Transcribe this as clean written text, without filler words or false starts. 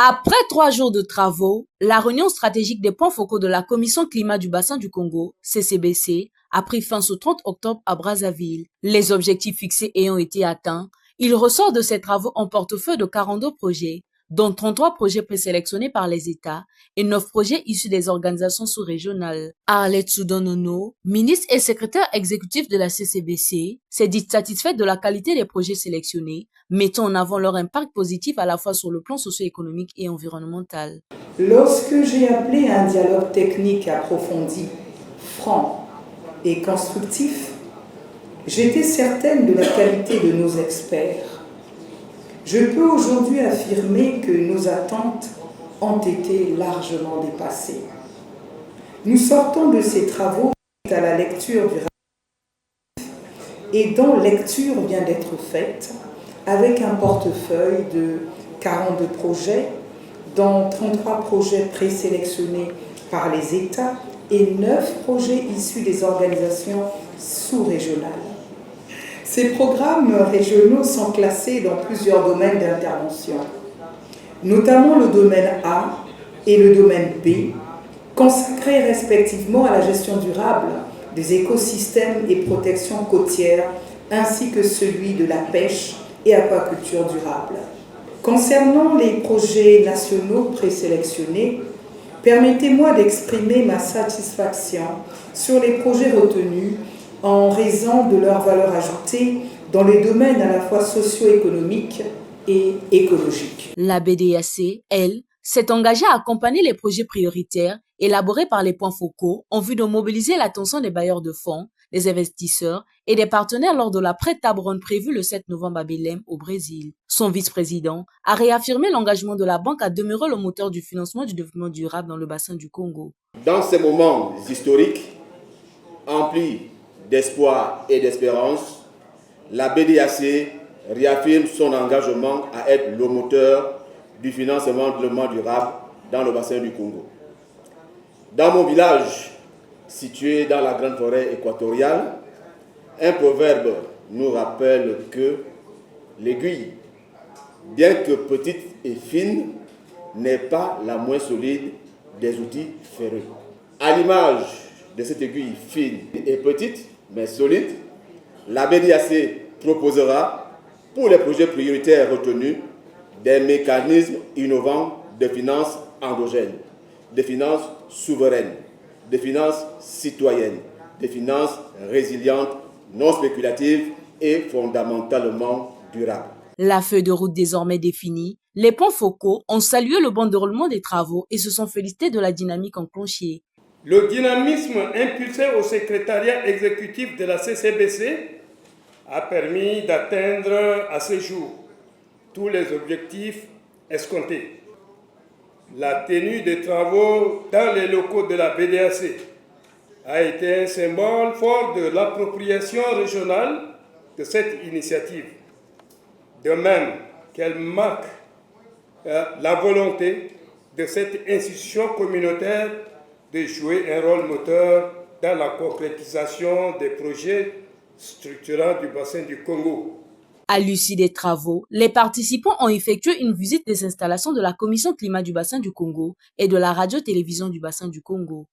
Après 3 jours de travaux, la réunion stratégique des points focaux de la Commission climat du bassin du Congo, CCBC, a pris fin ce 30 octobre à Brazzaville. Les objectifs fixés ayant été atteints, il ressort de ces travaux un portefeuille de 42 projets, dont 33 projets présélectionnés par les États et 9 projets issus des organisations sous-régionales. Arlette Soudonono, ministre et secrétaire exécutif de la CCBC, s'est dit satisfaite de la qualité des projets sélectionnés, mettant en avant leur impact positif à la fois sur le plan socio-économique et environnemental. Lorsque j'ai appelé à un dialogue technique approfondi, franc et constructif, j'étais certaine de la qualité de nos experts. Je peux aujourd'hui affirmer que nos attentes ont été largement dépassées. Nous sortons de ces travaux à la lecture du rapport et dont lecture vient d'être faite avec un portefeuille de 42 projets, dont 33 projets présélectionnés par les États et 9 projets issus des organisations sous-régionales. Ces programmes régionaux sont classés dans plusieurs domaines d'intervention, notamment le domaine A et le domaine B, consacrés respectivement à la gestion durable des écosystèmes et protection côtière, ainsi que celui de la pêche et aquaculture durable. Concernant les projets nationaux présélectionnés, permettez-moi d'exprimer ma satisfaction sur les projets retenus en raison de leur valeur ajoutée dans les domaines à la fois socio-économiques et écologiques. La BDAC, elle, s'est engagée à accompagner les projets prioritaires élaborés par les points focaux en vue de mobiliser l'attention des bailleurs de fonds, des investisseurs et des partenaires lors de la pré-table ronde prévue le 7 novembre à Belém, au Brésil. Son vice-président a réaffirmé l'engagement de la banque à demeurer le moteur du financement du développement durable dans le bassin du Congo. Dans ces moments historiques, emplis d'espoir et d'espérance, la BDAC réaffirme son engagement à être le moteur du financement du développement durable dans le bassin du Congo. Dans mon village, situé dans la grande forêt équatoriale, un proverbe nous rappelle que l'aiguille, bien que petite et fine, n'est pas la moins solide des outils ferreux. À l'image de cette aiguille fine et petite, mais solide, la BDAC proposera, pour les projets prioritaires retenus, des mécanismes innovants de finances endogènes, de finances souveraines, de finances citoyennes, de finances résilientes, non spéculatives et fondamentalement durables. La feuille de route désormais définie, les points focaux ont salué le bon déroulement des travaux et se sont félicités de la dynamique enclenchée. Le dynamisme impulsé au secrétariat exécutif de la CCBC a permis d'atteindre à ce jour tous les objectifs escomptés. La tenue des travaux dans les locaux de la BDAC a été un symbole fort de l'appropriation régionale de cette initiative. De même qu'elle marque la volonté de cette institution communautaire de jouer un rôle moteur dans la concrétisation des projets structurants du bassin du Congo. À l'issue des travaux, les participants ont effectué une visite des installations de la Commission climat du bassin du Congo et de la radio-télévision du bassin du Congo.